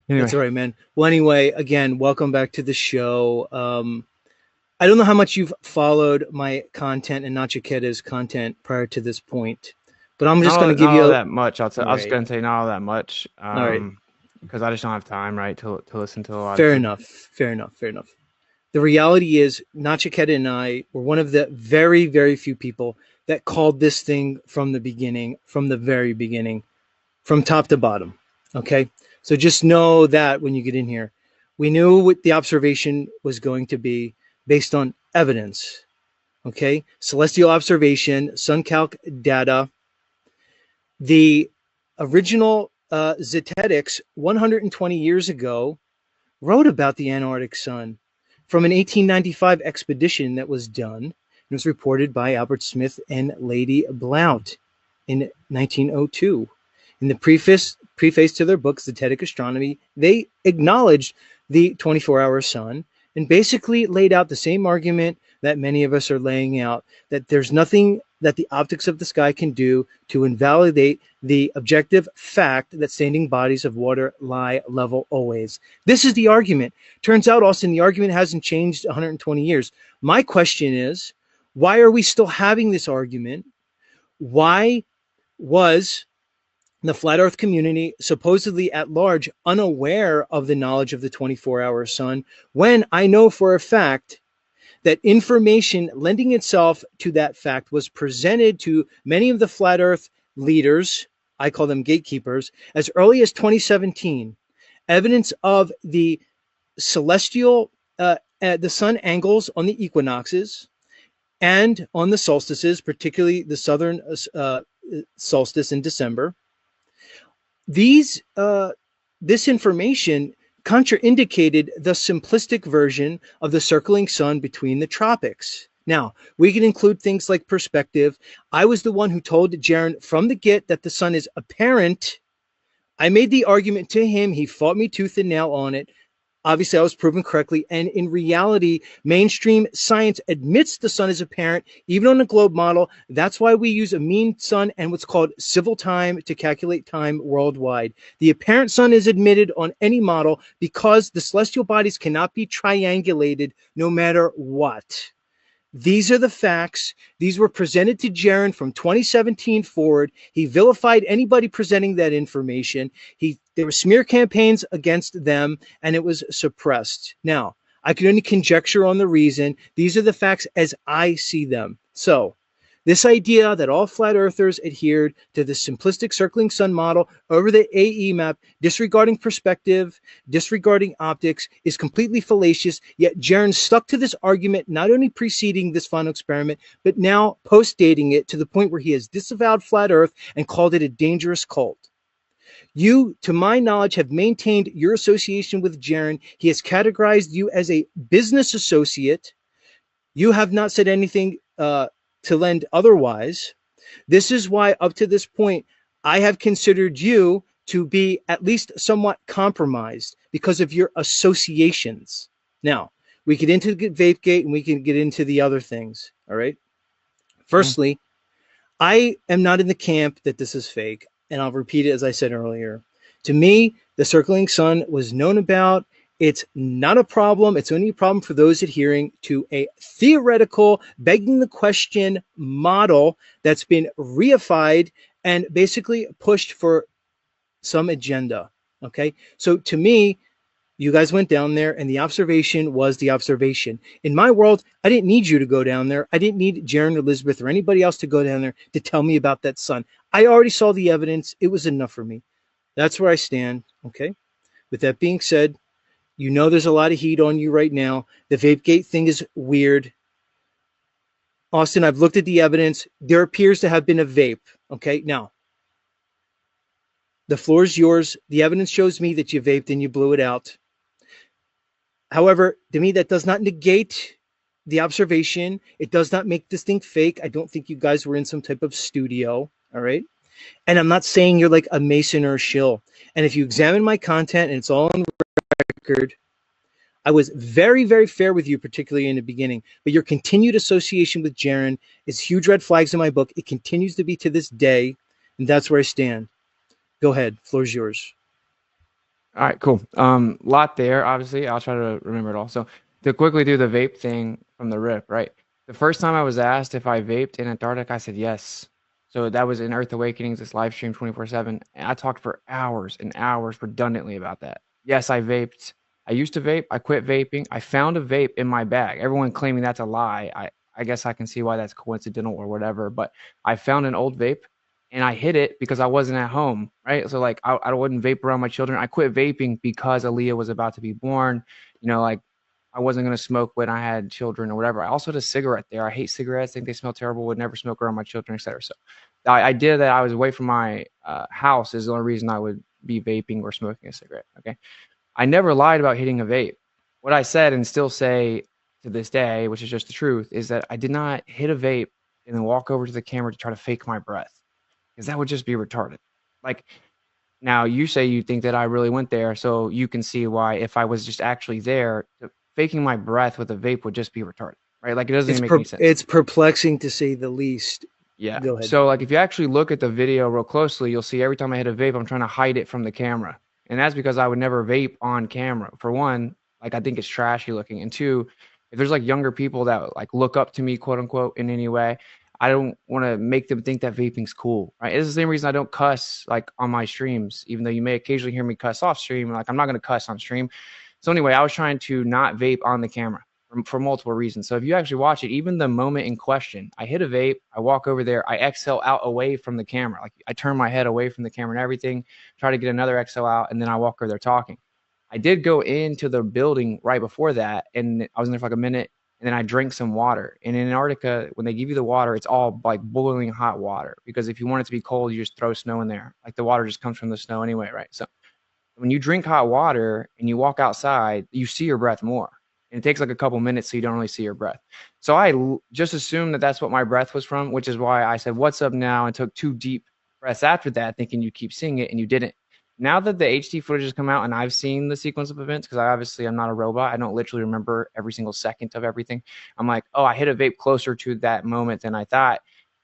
That's Anyway, all right, man. Well, anyway, again, welcome back to the show. I don't know how much you've followed my content and Nachikeda's content prior to this point, but I'm just going to give not all you that much. I was right. gonna say not all that much. All right. Because I just don't have time, right, to listen to a lot of Fair people. enough. Fair enough. Fair enough. The reality is, Nachiketa and I were one of the very, very few people that called this thing from the beginning, from the very beginning, from top to bottom. Okay. So just know that when you get in here, we knew what the observation was going to be based on evidence. Okay. Celestial observation, Suncalc data. The original Zetetics 120 years ago wrote about the Antarctic sun from an 1895 expedition that was done. It was reported by Albert Smith and Lady Blount in 1902. In the preface to their book, Zetetic Astronomy, they acknowledged the 24-hour sun and basically laid out the same argument that many of us are laying out, that there's nothing that the optics of the sky can do to invalidate the objective fact that standing bodies of water lie level always. This is the argument. Turns out, Austin, the argument hasn't changed 120 years. My question is, why are we still having this argument? Why was the flat earth community supposedly at large unaware of the knowledge of the 24-hour sun when I know for a fact that information lending itself to that fact was presented to many of the flat earth leaders, I call them gatekeepers, as early as 2017? Evidence of the celestial, the sun angles on the equinoxes and on the solstices, particularly the southern solstice in December. These this information contraindicated the simplistic version of the circling sun between the tropics. Now, we can include things like perspective. I was the one who told Jiren from the get that the sun is apparent. I made the argument to him. He fought me tooth and nail on it. Obviously, I was proven correctly. And in reality, mainstream science admits the sun is apparent, even on a globe model. That's why we use a mean sun and what's called civil time to calculate time worldwide. The apparent sun is admitted on any model because the celestial bodies cannot be triangulated no matter what. These are the facts. These were presented to Jiren from 2017 forward. He vilified anybody presenting that information. There were smear campaigns against them, and it was suppressed. Now, I can only conjecture on the reason. These are the facts as I see them. So, this idea that all flat earthers adhered to the simplistic circling sun model over the AE map, disregarding perspective, disregarding optics, is completely fallacious. Yet Jiren stuck to this argument, not only preceding this final experiment, but now post-dating it to the point where he has disavowed flat earth and called it a dangerous cult. You, to my knowledge, have maintained your association with Jiren. He has categorized you as a business associate. You have not said anything to lend otherwise. This is why, up to this point, I have considered you to be at least somewhat compromised because of your associations. Now, we get into the Vapegate and we can get into the other things. All right. Mhm. Firstly, I am not in the camp that this is fake, and I'll repeat it as I said earlier. To me, the circling sun was known about. It's not a problem. It's only a problem for those adhering to a theoretical, begging the question model that's been reified and basically pushed for some agenda. Okay. So to me, you guys went down there and the observation was the observation. In my world, I didn't need you to go down there. I didn't need Jaron or Elizabeth or anybody else to go down there to tell me about that sun. I already saw the evidence. It was enough for me. That's where I stand. Okay. With that being said, you know there's a lot of heat on you right now. The Vapegate thing is weird. Austin, I've looked at the evidence. There appears to have been a vape. Okay. Now, the floor is yours. The evidence shows me that you vaped and you blew it out. However, to me, that does not negate the observation. It does not make this thing fake. I don't think you guys were in some type of studio. All right. And I'm not saying you're like a mason or a shill. And if you examine my content and it's all on record, I was very, very fair with you, particularly in the beginning. But your continued association with Jiren is huge red flags in my book. It continues to be to this day. And that's where I stand. Go ahead. Floor's yours. All right, cool. Lot there. Obviously, I'll try to remember it all. So to quickly do the vape thing from the rip, right? The first time I was asked if I vaped in Antarctica, I said yes. So that was in Earth Awakenings, this live stream 24/7. And I talked for hours and hours redundantly about that. Yes, I vaped. I used to vape. I quit vaping. I found a vape in my bag. Everyone claiming that's a lie. I guess I can see why that's coincidental or whatever. But I found an old vape and I hid it because I wasn't at home, right? So like I wouldn't vape around my children. I quit vaping because Aaliyah was about to be born. Like I wasn't gonna smoke when I had children or whatever. I also had a cigarette there. I hate cigarettes. Think they smell terrible. Would never smoke around my children, etc. So I did that. I was away from my house is the only reason I would be vaping or smoking a cigarette. Okay, I never lied about hitting a vape. What I said and still say to this day, which is just the truth, is that I did not hit a vape and then walk over to the camera to try to fake my breath because that would just be retarded. Like now you say you think that I really went there, so you can see why if I was just actually there, faking my breath with a vape would just be retarded, right? Like it doesn't even make any sense. It's perplexing to say the least. Yeah. Go ahead. So like if you actually look at the video real closely, you'll see every time I hit a vape, I'm trying to hide it from the camera. And that's because I would never vape on camera. For one, like I think it's trashy looking. And two, if there's like younger people that like look up to me, quote unquote, in any way, I don't want to make them think that vaping's cool, right? It's the same reason I don't cuss like on my streams, even though you may occasionally hear me cuss off stream. Like I'm not going to cuss on stream. So anyway, I was trying to not vape on the camera for multiple reasons. So if you actually watch it, even the moment in question, I hit a vape, I walk over there, I exhale out away from the camera. Like I turn my head away from the camera and everything, try to get another exhale out, and then I walk over there talking. I did go into the building right before that, and I was in there for like a minute, and then I drank some water. And in Antarctica, when they give you the water, it's all like boiling hot water because if you want it to be cold, you just throw snow in there. Like the water just comes from the snow anyway, right? So when you drink hot water and you walk outside, you see your breath more. And it takes like a couple minutes so you don't really see your breath. So I just assumed that that's what my breath was from, which is why I said, "What's up now?" and took 2 deep breaths after that, thinking you'd keep seeing it, and you didn't. Now that the HD footage has come out and I've seen the sequence of events, because I obviously I'm not a robot, I don't literally remember every single second of everything. I'm like, oh, I hit a vape closer to that moment than I thought.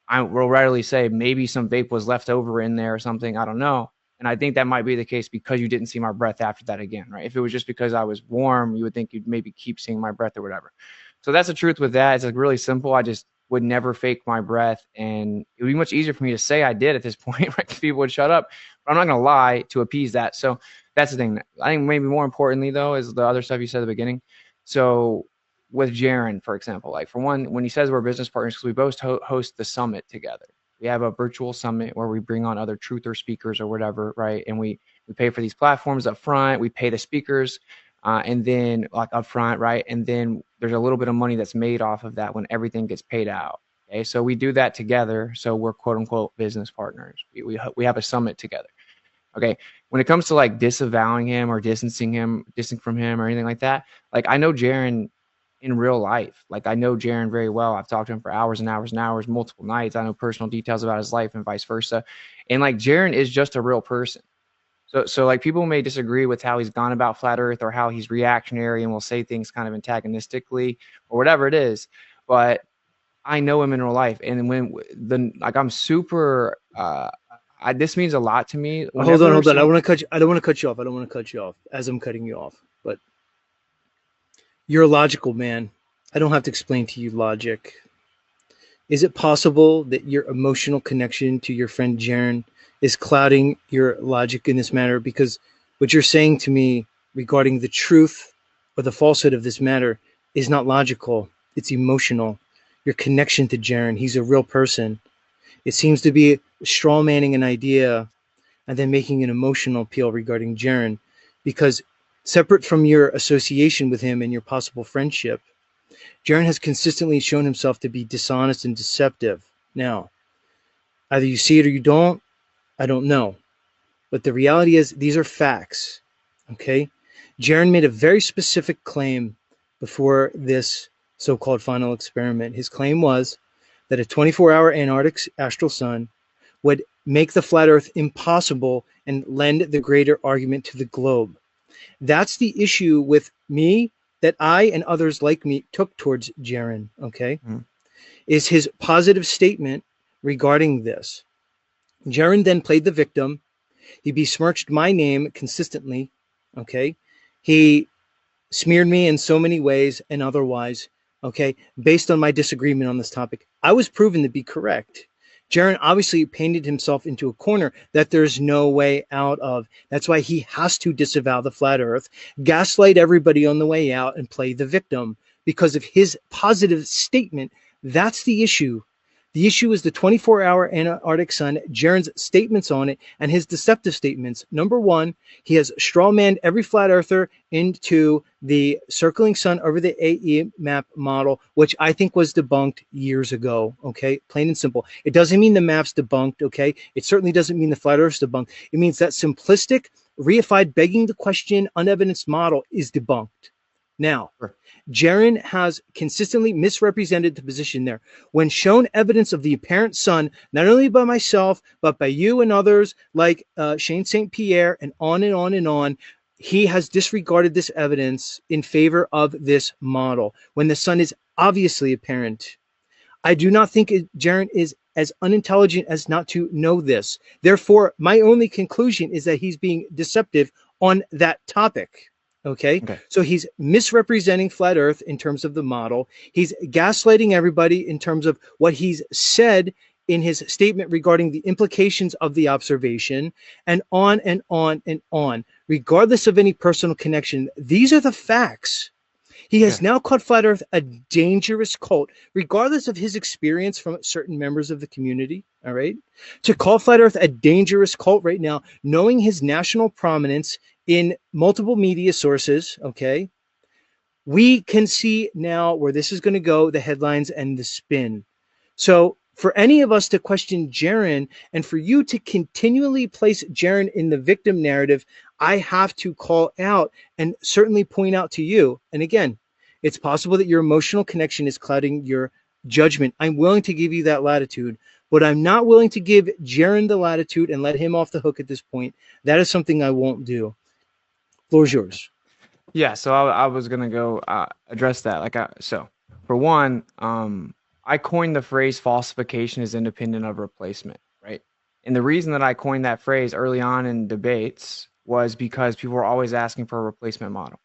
I will readily say maybe some vape was left over in there or something. I don't know. And I think that might be the case because you didn't see my breath after that again, right? If it was just because I was warm, you would think you'd maybe keep seeing my breath or whatever. So that's the truth with that. It's like really simple. I just would never fake my breath. And it would be much easier for me to say I did at this point, right? People would shut up. But I'm not going to lie to appease that. So that's the thing. I think maybe more importantly, though, is the other stuff you said at the beginning. So with Jiren, for example, like for one, when he says we're business partners, because we both host the summit together. We have a virtual summit where we bring on other truther speakers or whatever, right? And we pay for these platforms up front. We pay the speakers, and then like up front, right? And then there's a little bit of money that's made off of that when everything gets paid out. Okay, so we do that together. So we're quote unquote business partners. We have a summit together. Okay, when it comes to like disavowing him or distancing from him or anything like that, like I know Jiren in real life. Like I know Jiren very well. I've talked to him for hours and hours and hours, multiple nights. I know personal details about his life and vice versa. And like Jiren is just a real person. So like people may disagree with how he's gone about flat Earth or how he's reactionary and will say things kind of antagonistically or whatever it is. But I know him in real life, and when I'm super. This means a lot to me. Hold on. I don't want to cut you. I don't want to cut you off. I don't want to cut you off as I'm cutting you off. But you're a logical man. I don't have to explain to you logic. Is it possible that your emotional connection to your friend Jiren is clouding your logic in this matter? Because what you're saying to me regarding the truth or the falsehood of this matter is not logical. It's emotional. Your connection to Jiren, he's a real person. It seems to be straw manning an idea and then making an emotional appeal regarding Jiren, because separate from your association with him and your possible friendship, Jiren has consistently shown himself to be dishonest and deceptive. Now, either you see it or you don't, I don't know. But the reality is these are facts, okay? Jiren made a very specific claim before this so-called final experiment. His claim was that a 24-hour Antarctic astral sun would make the flat Earth impossible and lend the greater argument to the globe. That's the issue with me that I and others like me took towards Jiren, okay? Is his positive statement regarding this. Jiren then played the victim. He besmirched my name consistently, Okay. He smeared me in so many ways and otherwise, okay, based on my disagreement on this topic. I was proven to be correct. Jiren obviously painted himself into a corner that there's no way out of. That's why he has to disavow the flat earth, gaslight everybody on the way out, and play the victim because of his positive statement. That's the issue. The issue is the 24-hour Antarctic sun, Jiren's statements on it, and his deceptive statements. Number one, he has strawmanned every flat earther into the circling sun over the AE map model, which I think was debunked years ago. Okay, plain and simple. It doesn't mean the map's debunked. Okay, it certainly doesn't mean the flat earth's debunked. It means that simplistic, reified, begging the question, unevidenced model is debunked. Now, Sure. Jiren has consistently misrepresented the position there. When shown evidence of the apparent sun, not only by myself, but by you and others like Shane St. Pierre, and on and on and on, he has disregarded this evidence in favor of this model when the sun is obviously apparent. I do not think Jiren is as unintelligent as not to know this. Therefore, my only conclusion is that he's being deceptive on that topic. Okay. Okay. So he's misrepresenting flat earth in terms of the model. He's gaslighting everybody in terms of what he's said in his statement regarding the implications of the observation, and on and on and on, regardless of any personal connection. These are the facts. He has Okay. now called Flat Earth a dangerous cult, regardless of his experience from certain members of the community. All right. To call Flat Earth a dangerous cult right now, knowing his national prominence in multiple media sources, okay, we can see now where this is going to go, the headlines and the spin. So for any of us to question Jiren and for you to continually place Jiren in the victim narrative, I have to call out and certainly point out to you. And again, it's possible that your emotional connection is clouding your judgment. I'm willing to give you that latitude, but I'm not willing to give Jiren the latitude and let him off the hook at this point. That is something I won't do. Floor's yours. Yeah, so I was gonna go address that. So for one, I coined the phrase falsification is independent of replacement, right? And the reason that I coined that phrase early on in debates was because people were always asking for a replacement model.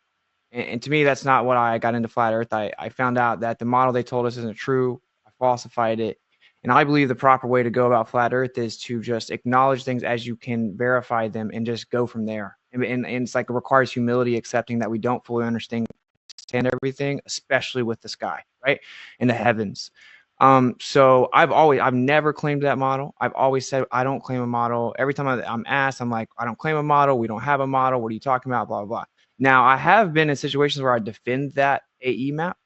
And to me, that's not what I got into flat Earth. I found out that the model they told us isn't true. I falsified it. And I believe the proper way to go about flat Earth is to just acknowledge things as you can verify them and just go from there. And it's like it requires humility, accepting that we don't fully understand everything, especially with the sky, right? And the heavens. So I've never claimed that model. I've always said I don't claim a model. Every time I'm asked, I'm like, I don't claim a model. We don't have a model. What are you talking about? Blah, blah, blah. Now, I have been in situations where I defend that AE map.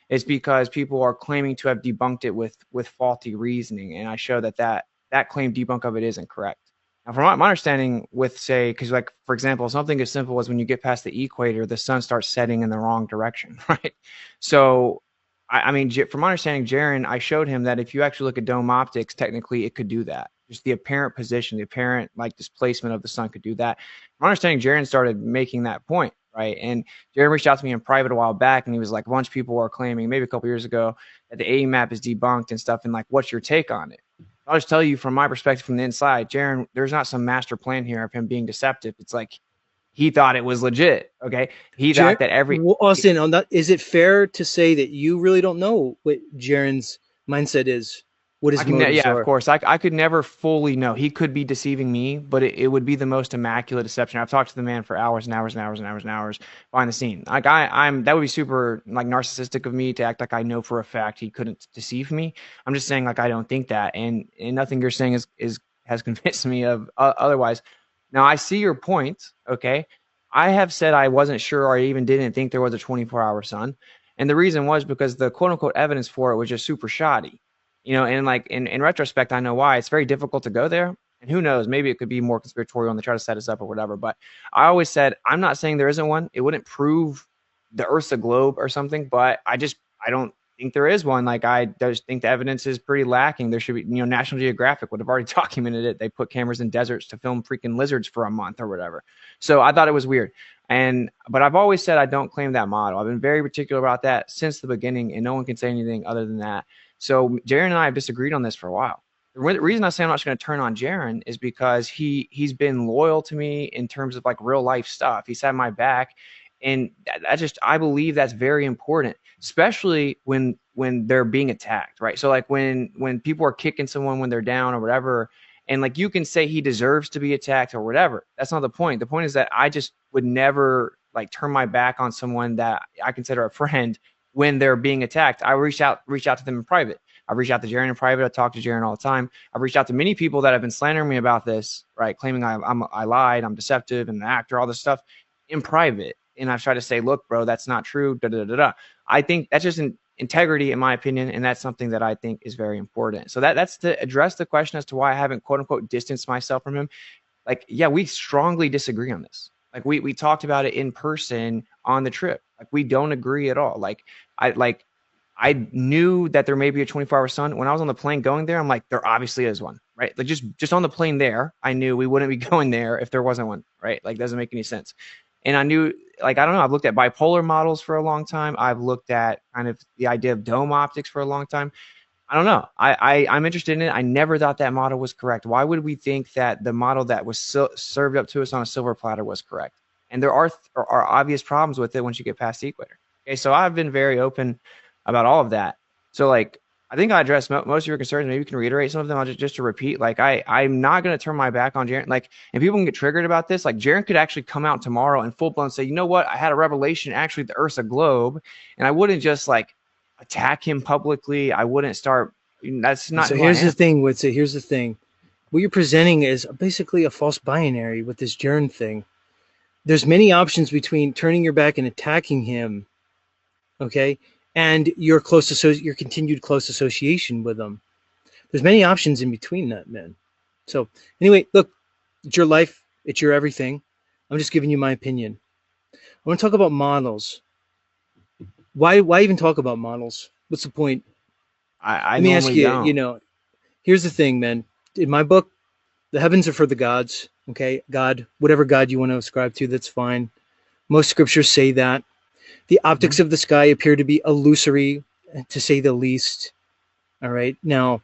It's because people are claiming to have debunked it with faulty reasoning, and I show that claim debunk of it isn't correct. Now, from my understanding, with say, because like for example, something as simple as when you get past the equator, the sun starts setting in the wrong direction, right? So, I mean, from my understanding, Jiren, I showed him that if you actually look at dome optics, technically it could do that. Just the apparent position, the apparent like displacement of the sun could do that. From my understanding, Jiren started making that point, right? And Jiren reached out to me in private a while back, and he was like, a bunch of people were claiming maybe a couple years ago that the AE map is debunked and stuff, and like, what's your take on it? I'll just tell you from my perspective from the inside, Jiren, there's not some master plan here of him being deceptive. It's like he thought it was legit. Okay. He thought that Austin, on that, is it fair to say that you really don't know what Jiren's mindset is, what his motives yeah, of are? course. I could never fully know. He could be deceiving me, but it would be the most immaculate deception. I've talked to the man for hours and hours and hours and hours and hours behind the scene. Like I'm that would be super like narcissistic of me to act like I know for a fact he couldn't deceive me. I'm just saying like I don't think that, and nothing you're saying is has convinced me of otherwise. Now I see your point. Okay, I have said I wasn't sure or I even didn't think there was a 24-hour sun, and the reason was because the quote unquote evidence for it was just super shoddy. And like in retrospect, I know why. It's very difficult to go there. And who knows, maybe it could be more conspiratorial and they try to set us up or whatever. But I always said, I'm not saying there isn't one. It wouldn't prove the Earth's a globe or something, but I don't think there is one. Like I just think the evidence is pretty lacking. There should be, National Geographic would have already documented it. They put cameras in deserts to film freaking lizards for a month or whatever. So I thought it was weird. But I've always said I don't claim that model. I've been very particular about that since the beginning, and no one can say anything other than that. So Jiren and I have disagreed on this for a while. The reason I say I'm not just going to turn on Jiren is because he's been loyal to me in terms of like real life stuff. He's had my back, and that just I believe that's very important, especially when they're being attacked, right? So like when people are kicking someone when they're down or whatever, and like you can say he deserves to be attacked or whatever. That's not the point. The point is that I just would never like turn my back on someone that I consider a friend when they're being attacked. I reach out to them in private. I reach out to Jiren in private. I talk to Jiren all the time. I've reached out to many people that have been slandering me about this, right? Claiming I lied, I'm deceptive, and an actor, all this stuff in private. And I've tried to say, look, bro, that's not true. Da, da, da, da. I think that's just an integrity, in my opinion, and that's something that I think is very important. So that's to address the question as to why I haven't quote unquote distanced myself from him. Like, yeah, we strongly disagree on this. Like we talked about it in person on the trip. Like we don't agree at all. I knew that there may be a 24-hour sun. When I was on the plane going there, I'm like, there obviously is one, right? Like just on the plane there, I knew we wouldn't be going there if there wasn't one, right? Like doesn't make any sense. And I knew, like, I don't know, I've looked at bipolar models for a long time. I've looked at kind of the idea of dome optics for a long time. I don't know. I'm interested in it. I never thought that model was correct. Why would we think that the model that was served up to us on a silver platter was correct? And there are obvious problems with it once you get past the equator. Okay, so I've been very open about all of that. So like, I think I addressed most of your concerns. Maybe you can reiterate some of them. I'll just to repeat. Like I'm not going to turn my back on Jiren. Like, and people can get triggered about this. Like Jiren could actually come out tomorrow and full blown say, you know what? I had a revelation. Actually, the Earth's a globe, and I wouldn't just like attack him publicly. I wouldn't start. That's not. So Who I here's the am. thing, Witsit. Here's the thing. What you're presenting is basically a false binary with this Jern thing. There's many options between turning your back and attacking him, okay, and your your continued close association with him. There's many options in between that, man. So anyway, look, it's your life, it's your everything. I'm just giving you my opinion. I want to talk about models. Why even talk about models? What's the point? I Let me ask normally you, don't. here's the thing, man. In my book, the heavens are for the gods, okay? God, whatever God you want to ascribe to, that's fine. Most scriptures say that. The Mhm. optics of the sky appear to be illusory, to say the least. All right. Now,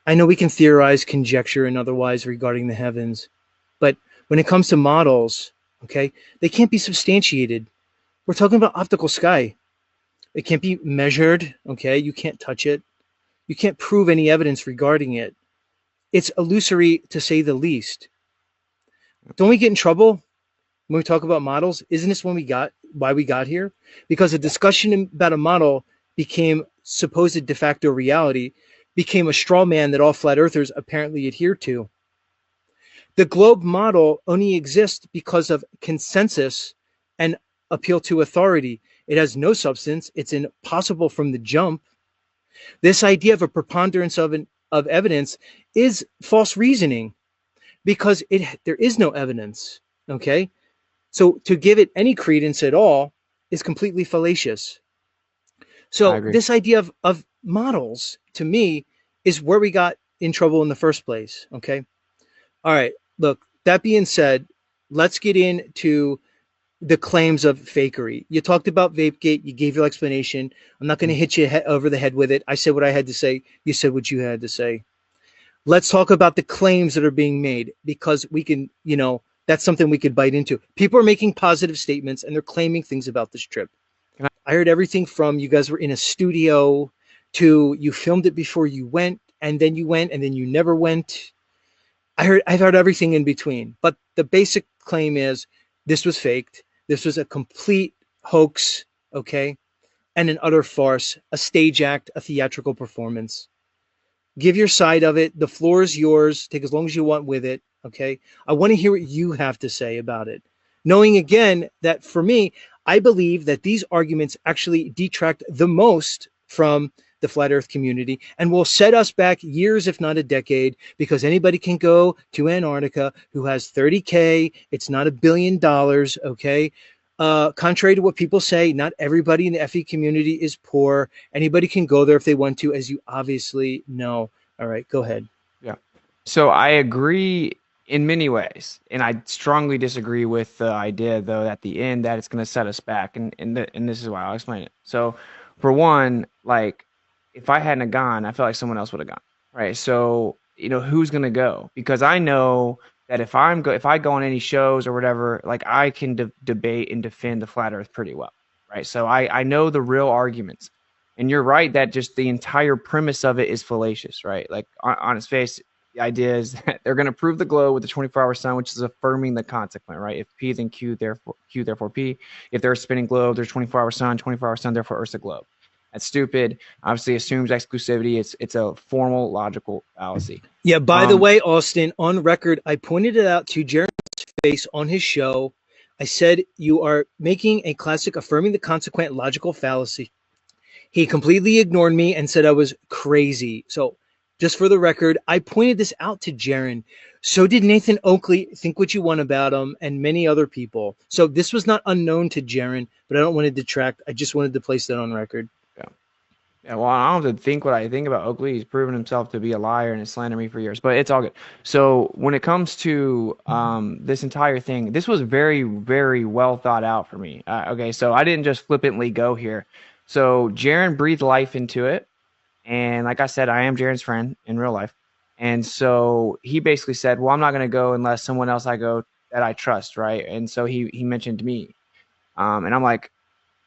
I know we can theorize, conjecture, and otherwise regarding the heavens, but when it comes to models, okay, they can't be substantiated. We're talking about optical sky. It can't be measured, okay? You can't touch it. You can't prove any evidence regarding it. It's illusory to say the least. Don't we get in trouble when we talk about models? Isn't this when we got why we got here? Because a discussion about a model became supposed de facto reality, became a straw man that all flat earthers apparently adhere to. The globe model only exists because of consensus and appeal to authority. It has no substance. It's impossible from the jump. This idea of a preponderance of evidence is false reasoning because there is no evidence. Okay, so to give it any credence at all is completely fallacious. I So agree. this idea of models to me is where we got in trouble in the first place. Okay. All right. Look, that being said, let's get into the claims of fakery. You talked about VapeGate. You gave your explanation. I'm not going to Mhm. hit you over the head with it. I said what I had to say. You said what you had to say. Let's talk about the claims that are being made because we can, that's something we could bite into. People are making positive statements and they're claiming things about this trip. Can I heard everything from you guys were in a studio to you filmed it before you went and then you went and then you never went. I've heard everything in between. But the basic claim is this was faked. This was a complete hoax, okay? And an utter farce, a stage act, a theatrical performance. Give your side of it. The floor is yours. Take as long as you want with it. Okay. I want to hear what you have to say about it. Knowing again that for me, I believe that these arguments actually detract the most from the flat earth community and will set us back years, if not a decade, because anybody can go to Antarctica who has 30K. It's not $1 billion. Okay. Contrary to what people say, not everybody in the FE community is poor. Anybody can go there if they want to, as you obviously know. All right, go ahead. Yeah. So I agree in many ways, and I strongly disagree with the idea, though, at the end that it's going to set us back, and this is why I'll explain it. So, for one, like if I hadn't have gone, I feel like someone else would have gone, right? So who's going to go? Because I know that if I go on any shows or whatever, like I can debate and defend the flat earth pretty well, right? So I know the real arguments. And you're right that just the entire premise of it is fallacious, right? Like on its face, the idea is that they're going to prove the globe with the 24-hour sun, which is affirming the consequent, right? If P, then Q, therefore P. If they're a spinning globe, there's 24-hour sun, 24-hour sun, therefore Earth's a globe. That's stupid. Obviously, assumes exclusivity. It's a formal logical fallacy. Yeah, by the way, Austin, on record, I pointed it out to Jiren's face on his show. I said, you are making a classic affirming the consequent logical fallacy. He completely ignored me and said I was crazy. So just for the record, I pointed this out to Jiren. So did Nathan Oakley, think what you want about him, and many other people. So this was not unknown to Jiren, but I don't want to detract. I just wanted to place that on record. Yeah, well, I don't have to think what I think about Oakley. He's proven himself to be a liar and has slandered me for years, but it's all good. So when it comes to this entire thing, this was very, very well thought out for me. Okay, so I didn't just flippantly go here. So Jiren breathed life into it, and like I said, I am Jiren's friend in real life, and so he basically said, "Well, I'm not going to go unless someone else I go that I trust, right?" And so he mentioned me, and I'm like,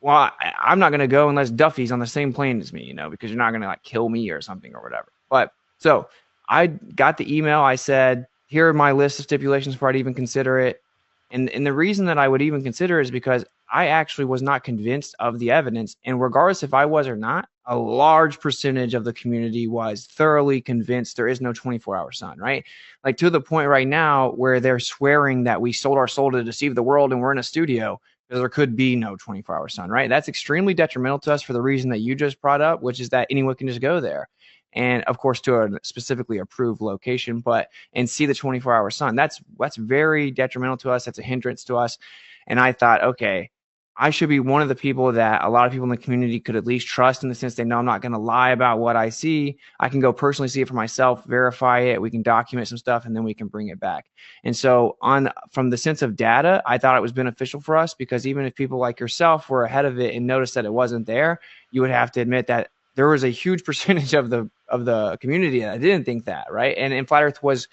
well, I'm not going to go unless Duffy's on the same plane as me, because you're not going to like kill me or something or whatever. But so I got the email. I said, here are my list of stipulations before I'd even consider it. And the reason that I would even consider it is because I actually was not convinced of the evidence. And regardless if I was or not, a large percentage of the community was thoroughly convinced there is no 24-hour sun, right? Like to the point right now where they're swearing that we sold our soul to deceive the world and we're in a studio. Because there could be no 24-hour sun, right? That's extremely detrimental to us for the reason that you just brought up, which is that anyone can just go there. And of course, to a specifically approved location, and see the 24-hour sun. That's very detrimental to us. That's a hindrance to us. And I thought, okay, I should be one of the people that a lot of people in the community could at least trust in the sense they know I'm not going to lie about what I see. I can go personally see it for myself, verify it. We can document some stuff and then we can bring it back. And so from the sense of data, I thought it was beneficial for us because even if people like yourself were ahead of it and noticed that it wasn't there, you would have to admit that there was a huge percentage of the community that didn't think that, right? And Flat Earth was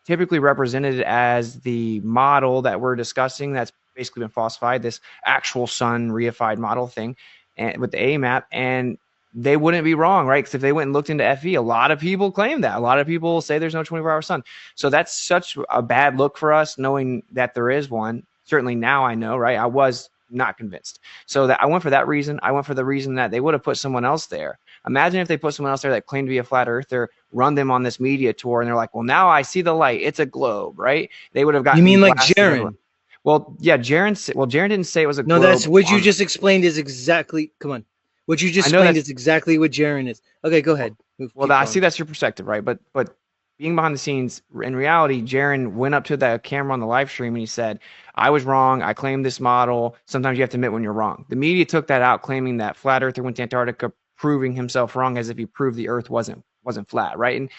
typically represented as the model that we're discussing that's basically been falsified, this actual sun reified model thing, and with the AMAP, and they wouldn't be wrong, right? Because if they went and looked into FE, a lot of people claim that. A lot of people say there's no 24-hour sun. So that's such a bad look for us, knowing that there is one. Certainly now I know, right? I was not convinced. So that I went for that reason. I went for the reason that they would have put someone else there. Imagine if they put someone else there that claimed to be a flat earther, run them on this media tour, and they're like, well, now I see the light. It's a globe, right? They would have gotten. You mean like Jiren? Well, yeah, Jiren didn't say it was a globe. No, that's what you just explained is exactly. Come on, what you just explained is exactly what Jiren is. Okay, go ahead. Well, I see that's your perspective, right? But being behind the scenes, in reality, Jiren went up to the camera on the live stream and he said, I was wrong. I claimed this model. Sometimes you have to admit when you're wrong. The media took that out, claiming that Flat Earther went to Antarctica, proving himself wrong as if he proved the Earth wasn't flat, right? And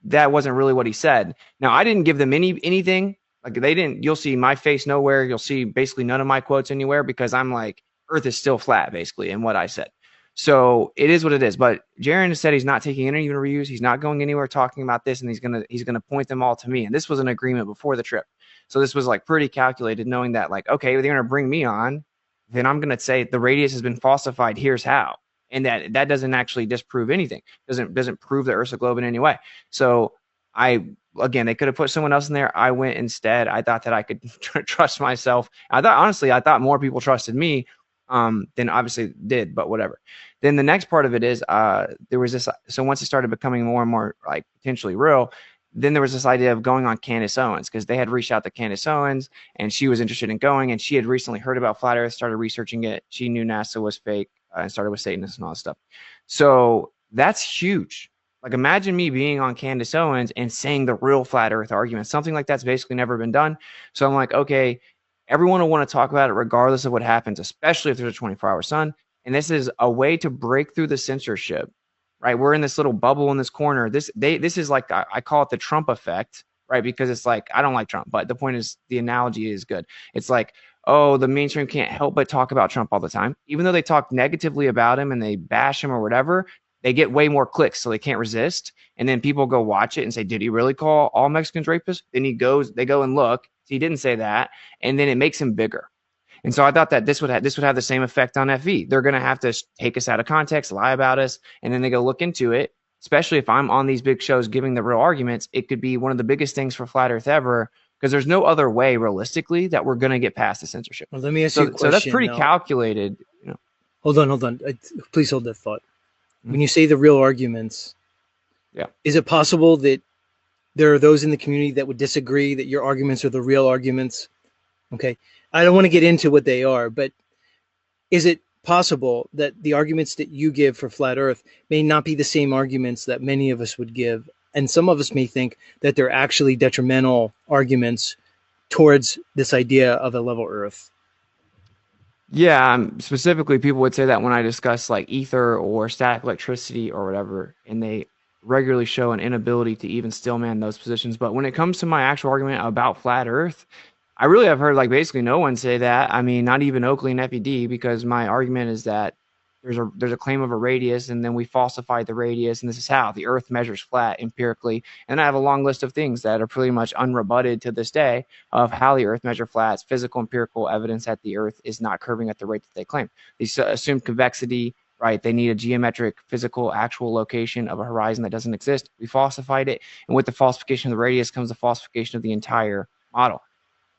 that wasn't really what he said. Now, I didn't give them anything. Like they didn't. You'll see my face nowhere. You'll see basically none of my quotes anywhere because I'm like, Earth is still flat, basically, in what I said. So it is what it is. But Jiren said he's not taking any interviews. He's not going anywhere talking about this, and he's gonna point them all to me. And this was an agreement before the trip. So this was like pretty calculated, knowing that like, okay, they're gonna bring me on, then I'm gonna say the radius has been falsified. Here's how, and that doesn't actually disprove anything. Doesn't prove the Earth's a globe in any way. So again, they could have put someone else in there. I went instead. I thought that I could trust myself. I thought more people trusted me than obviously did, but whatever. Then the next part of it is there was this. So once it started becoming more and more like potentially real, then there was this idea of going on Candace Owens because they had reached out to Candace Owens and she was interested in going, and she had recently heard about Flat Earth, started researching it. She knew NASA was fake and started with Satanists and all that stuff. So that's huge. Like imagine me being on Candace Owens and saying the real Flat Earth argument. Something like that's basically never been done. So I'm like, okay, everyone will want to talk about it regardless of what happens, especially if there's a 24-hour sun. And this is a way to break through the censorship, right? We're in this little bubble in this corner. This is like, I call it the Trump effect, right? Because it's like, I don't like Trump, but the point is the analogy is good. It's like, oh, the mainstream can't help but talk about Trump all the time. Even though they talk negatively about him and they bash him or whatever, they get way more clicks, so they can't resist. And then people go watch it and say, did he really call all Mexicans rapists? Then they go and look. He didn't say that. And then it makes him bigger. And so I thought that this would have the same effect on FE. They're going to have to take us out of context, lie about us, and then they go look into it. Especially if I'm on these big shows giving the real arguments, it could be one of the biggest things for flat Earth ever, because there's no other way realistically that we're going to get past the censorship. Well, let me ask you a question. So that's pretty calculated. Hold on. Please hold that thought. When you say the real arguments, is it possible that there are those in the community that would disagree that your arguments are the real arguments? Okay. I don't want to get into what they are, but is it possible that the arguments that you give for flat Earth may not be the same arguments that many of us would give? And some of us may think that they're actually detrimental arguments towards this idea of a level Earth. Yeah, specifically, people would say that when I discuss like ether or static electricity or whatever, and they regularly show an inability to even stillman those positions. But when it comes to my actual argument about flat Earth, I really have heard like basically no one say that. I mean, not even Oakley and FED, because my argument is that there's a claim of a radius, and then we falsified the radius, and this is how the Earth measures flat empirically. And I have a long list of things that are pretty much unrebutted to this day of how the Earth measures flats, physical empirical evidence that the Earth is not curving at the rate that they claim. They assume convexity, right? They need a geometric, physical, actual location of a horizon that doesn't exist. We falsified it, and with the falsification of the radius comes the falsification of the entire model.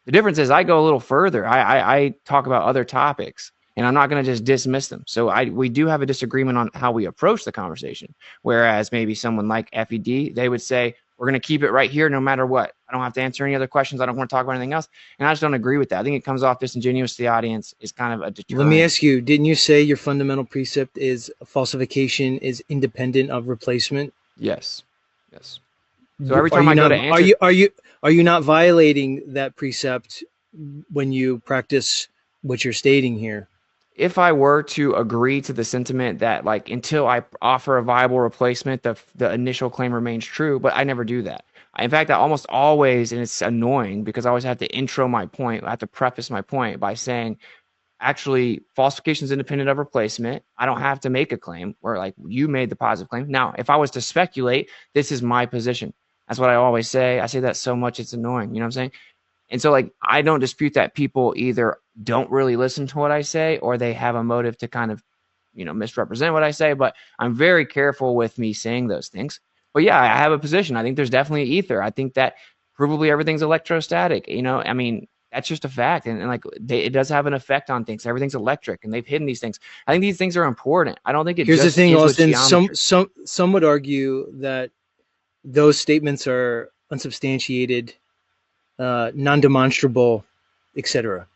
The difference is I go a little further. I talk about other topics, and I'm not going to just dismiss them. So we do have a disagreement on how we approach the conversation. Whereas maybe someone like FED, they would say, we're going to keep it right here no matter what. I don't have to answer any other questions. I don't want to talk about anything else. And I just don't agree with that. I think it comes off disingenuous to the audience. Is kind of a deterrent. Let me ask you, didn't you say your fundamental precept is falsification is independent of replacement? Yes. So every time I go to answer... Are you not violating that precept when you practice what you're stating here? If I were to agree to the sentiment that like until I offer a viable replacement, the initial claim remains true, but I never do that. In fact, I almost always, and it's annoying because I always have to intro my point, I have to preface my point by saying, actually, falsification is independent of replacement. I don't have to make a claim where like you made the positive claim. Now, if I was to speculate, this is my position. That's what I always say. I say that so much it's annoying. You know what I'm saying? And so like I don't dispute that people either don't really listen to what I say or they have a motive to kind of, misrepresent what I say. But I'm very careful with me saying those things. But yeah, I have a position. I think there's definitely ether. I think that provably everything's electrostatic. I mean, that's just a fact. And like it does have an effect on things. Everything's electric, and they've hidden these things. I think these things are important. I don't think it. Here's just the thing, Austin. Some would argue that those statements are unsubstantiated, non-demonstrable, etc.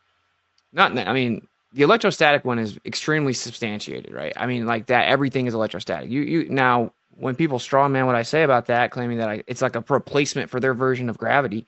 I mean, the electrostatic one is extremely substantiated, right? I mean, like that, everything is electrostatic. You now, when people straw man what I say about that, claiming that it's like a replacement for their version of gravity,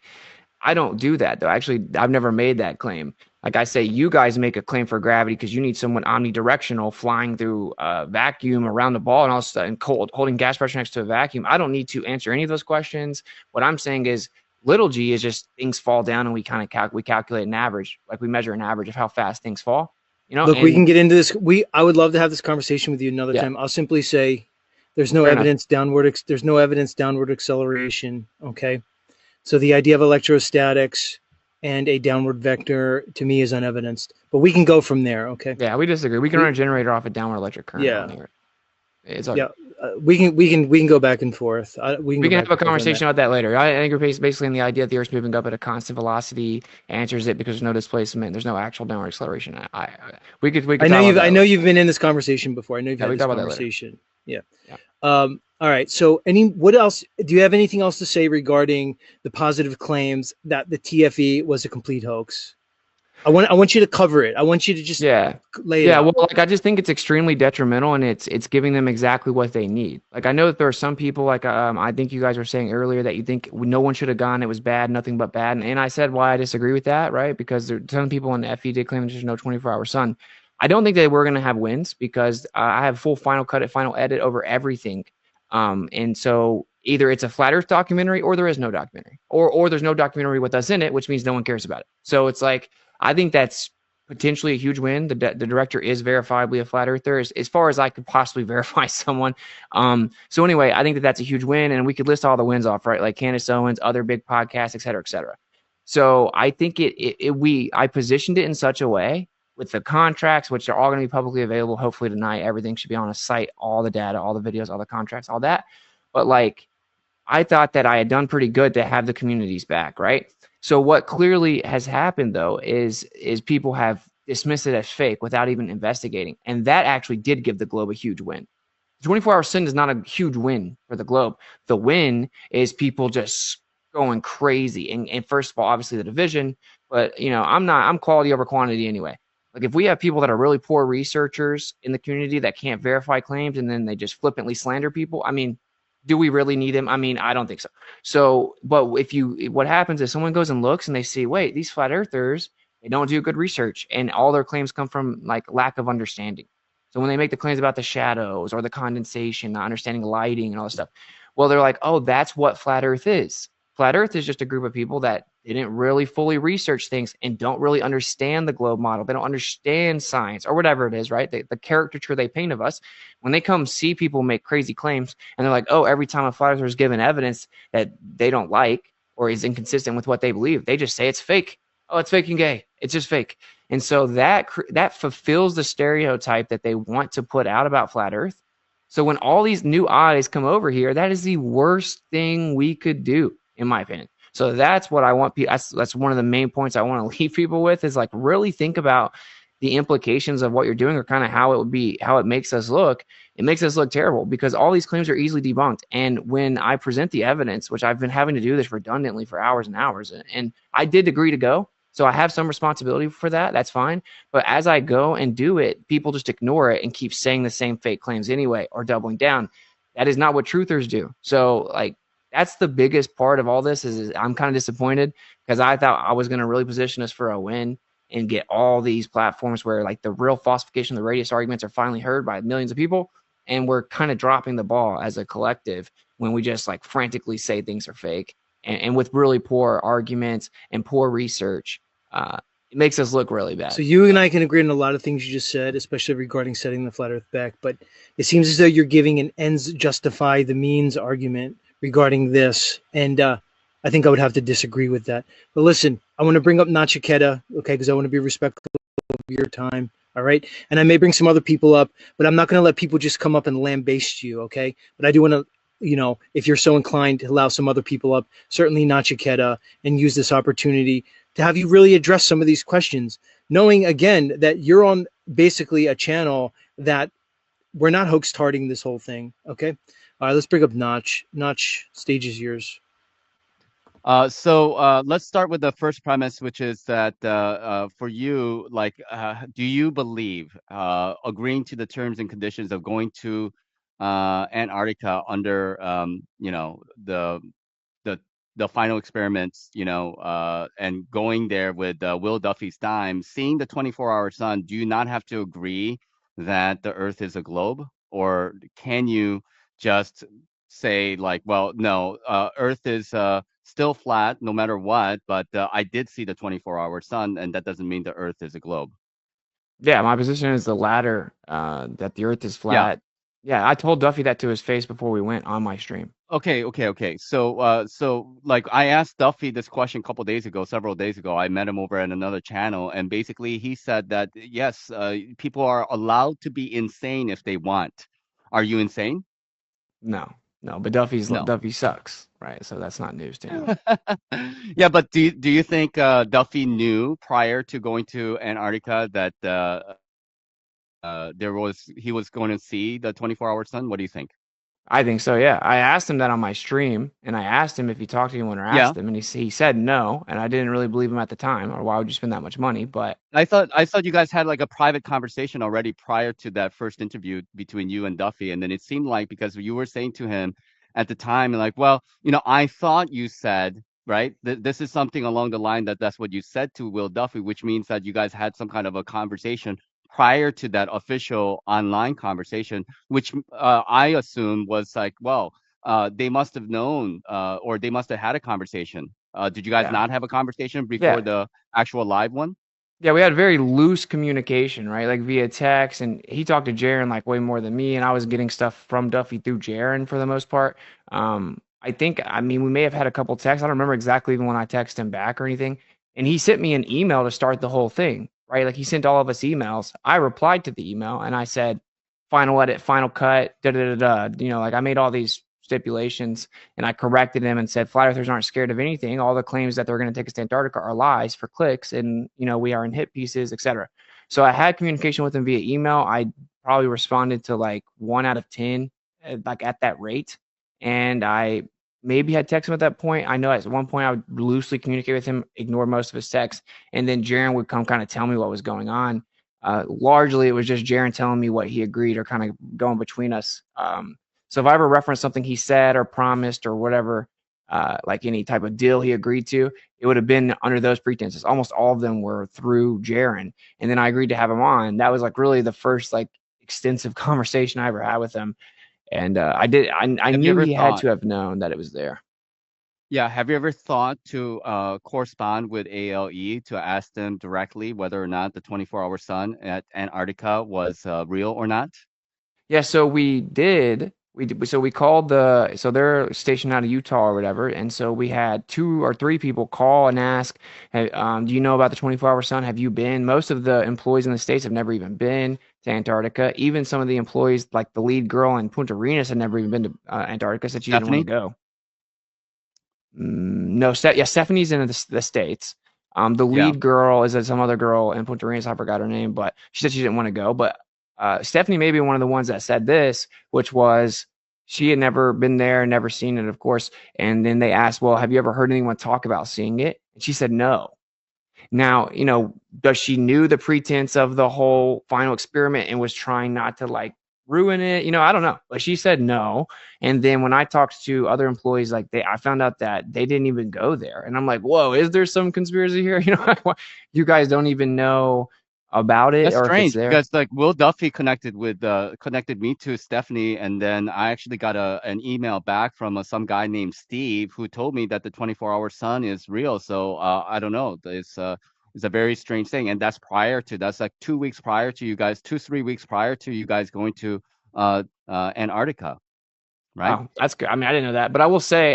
I don't do that though. Actually, I've never made that claim. Like I say, you guys make a claim for gravity because you need someone omnidirectional flying through a vacuum around the ball and all stuff and holding gas pressure next to a vacuum. I don't need to answer any of those questions. What I'm saying is little g is just things fall down and we kind of we calculate an average, like we measure an average of how fast things fall. Look, we can get into this. I would love to have this conversation with you another time. I'll simply say there's no evidence downward. There's no evidence downward acceleration. Okay. So the idea of electrostatics and a downward vector to me is unevidenced, but we can go from there. Okay. Yeah, we disagree. We can run a generator off a downward electric current. Yeah. It's we can go back and forth. We can have a conversation about that later. I think we're basically in the idea that the Earth's moving up at a constant velocity answers it because there's no displacement. There's no actual downward acceleration. We could. I know you've been in this conversation before. I know you've had this conversation. Yeah. All right. So what else? Do you have anything else to say regarding the positive claims that the TFE was a complete hoax? I want you to cover it. I want you to just lay it out. Well, like I just think it's extremely detrimental, and it's giving them exactly what they need. Like I know that there are some people, like I think you guys were saying earlier that you think no one should have gone. It was bad, nothing but bad. And I said why I disagree with that, right? Because there some people in the FE did claim there's no 24-hour sun. I don't think that we're going to have wins because I have full final cut, final edit over everything. And so either it's a flat Earth documentary or there is no documentary, or there's no documentary with us in it, which means no one cares about it. So it's like. I think that's potentially a huge win. The director is verifiably a flat earther, as far as I could possibly verify someone. So anyway, I think that that's a huge win, and we could list all the wins off, right? Like Candace Owens, other big podcasts, et cetera, et cetera. So I think I positioned it in such a way with the contracts, which are all going to be publicly available. Hopefully tonight, everything should be on a site, all the data, all the videos, all the contracts, all that. But like, I thought that I had done pretty good to have the communities back, right? So what clearly has happened though is people have dismissed it as fake without even investigating, and that actually did give the Globe a huge win. 24-hour sin is not a huge win for the Globe. The win is people just going crazy. And first of all, obviously the division, but I'm quality over quantity anyway. Like if we have people that are really poor researchers in the community that can't verify claims and then they just flippantly slander people, I mean, do we really need them? I mean, I don't think so. So, but what happens is someone goes and looks and they see, wait, these flat earthers, they don't do good research and all their claims come from like lack of understanding. So when they make the claims about the shadows or the condensation, not understanding lighting and all this stuff, well, they're like, oh, that's what flat Earth is. Flat Earth is just a group of people that didn't really fully research things and don't really understand the globe model. They don't understand science or whatever it is, right? The caricature they paint of us. When they come see people make crazy claims and they're like, oh, every time a flat earther is given evidence that they don't like or is inconsistent with what they believe, they just say it's fake. Oh, it's fake and gay. It's just fake. And so that fulfills the stereotype that they want to put out about flat Earth. So when all these new eyes come over here, that is the worst thing we could do, in my opinion. So that's what I want people. That's one of the main points I want to leave people with is like really think about the implications of what you're doing or kind of how it makes us look. It makes us look terrible because all these claims are easily debunked. And when I present the evidence, which I've been having to do this redundantly for hours and hours, and I did agree to go. So I have some responsibility for that. That's fine. But as I go and do it, people just ignore it and keep saying the same fake claims anyway or doubling down. That is not what truthers do. So like that's the biggest part of all this is I'm kind of disappointed because I thought I was going to really position us for a win and get all these platforms where like the real falsification, the radius arguments are finally heard by millions of people. And we're kind of dropping the ball as a collective when we just like frantically say things are fake and with really poor arguments and poor research. It makes us look really bad. So you and I can agree on a lot of things you just said, especially regarding setting the flat Earth back. But it seems as though you're giving an ends justify the means argument regarding this, and I think I would have to disagree with that. But listen, I want to bring up Nach, okay, because I want to be respectful of your time. All right, and I may bring some other people up, but I'm not going to let people just come up and lambaste you, okay? But I do want to, if you're so inclined to allow some other people up, certainly Nach, and use this opportunity to have you really address some of these questions, knowing again that you're on basically a channel that we're not hoax tarding this whole thing. Okay. All right, let's bring up Nach. Nach, stage is yours. So let's start with the first premise, which is that for you, like, do you believe agreeing to the terms and conditions of going to Antarctica under, the the final experiments, and going there with Will Duffy's dime, seeing the 24-hour sun, do you not have to agree that the Earth is a globe, or can you just say like, well, no, Earth is still flat no matter what, but I did see the 24-hour sun, and that doesn't mean the Earth is a globe. Yeah, my position is the latter, that the earth is Yeah. flat. Yeah, I told Duffy that to his face before we went on my stream. Okay. So like I asked Duffy this question a couple days ago, several days ago. I met him over at another channel, and basically he said that yes, people are allowed to be insane if they want. Are you insane? No, no, but No. Duffy sucks, right? So that's not news to him. Yeah, but do you think Duffy knew prior to going to Antarctica that he was going to see the 24-hour sun? What do you think? I think so, yeah. I asked him that on my stream, and I asked him if he talked to anyone or Yeah. asked him, and he said no, and I didn't really believe him at the time, or why would you spend that much money? But I thought you guys had like a private conversation already prior to that first interview between you and Duffy, and then it seemed like because you were saying to him at the time, like, well, I thought you said, right, this is something along the line that that's what you said to Will Duffy, which means that you guys had some kind of a conversation prior to that official online conversation, which I assume was like, well, they must have known, or they must have had a conversation. Did you guys yeah, not have a conversation before yeah, the actual live one? Yeah, we had very loose communication, right? Like via text, and he talked to Jiren like way more than me, and I was getting stuff from Duffy through Jiren for the most part. I think, I mean, we may have had a couple texts. I don't remember exactly even when I texted him back or anything. And he sent me an email to start the whole thing, right? Like he sent all of us emails. I replied to the email and I said, final edit, final cut, da da da da. You know, like I made all these stipulations and I corrected him and said flat earthers aren't scared of anything. All the claims that they're going to take us to Antarctica are lies for clicks, and you know we are in hit pieces, etc. So I had communication with him via email. I probably responded to like 1 out of 10, like at that rate, and I maybe had text him at that point. I know at one point I would loosely communicate with him, ignore most of his texts, and then Jiren would come kind of tell me what was going on. Largely, it was just Jiren telling me what he agreed or kind of going between us. So if I ever reference something he said or promised or whatever, like any type of deal he agreed to, it would have been under those pretenses. Almost all of them were through Jiren, and then I agreed to have him on. That was like really the first like extensive conversation I ever had with him, and I did. I Have you knew ever he had thought? to have known that it was there. Yeah, have you ever thought to correspond with ALE to ask them directly whether or not the 24-hour sun at Antarctica was real or not? Yeah, so we did. So we called so they're stationed out of Utah or whatever, and so we had 2 or 3 people call and ask, hey, do you know about the 24-hour sun? Have you been? Most of the employees in the States have never even been to Antarctica. Even some of the employees, like the lead girl in Punta Arenas, had never even been to Antarctica, said she didn't want to Stephanie? go. No, yeah, Stephanie's in the States. The Yeah, lead girl is some other girl in Punta Arenas. I forgot her name, but she said she didn't want to go. But Stephanie may be one of the ones that said this, which was she had never been there, never seen it, of course. And then they asked, well, have you ever heard anyone talk about seeing it? And she said no. Now, you know, does she knew the pretense of the whole final experiment and was trying not to like ruin it? You know, I don't know. But she said no. And then when I talked to other employees, like I found out that they didn't even go there. And I'm like, whoa, is there some conspiracy here? You know, you guys don't even know about it that's or if it's strange there. because like Will Duffy connected me to Stephanie, and then I actually got an email back from some guy named Steve who told me that the 24-hour sun is real. So I don't know. It's a very strange thing, and that's like 2 weeks prior to you guys, 3 weeks prior to you guys going to Antarctica, right? Wow, that's good. I mean, I didn't know that, but I will say,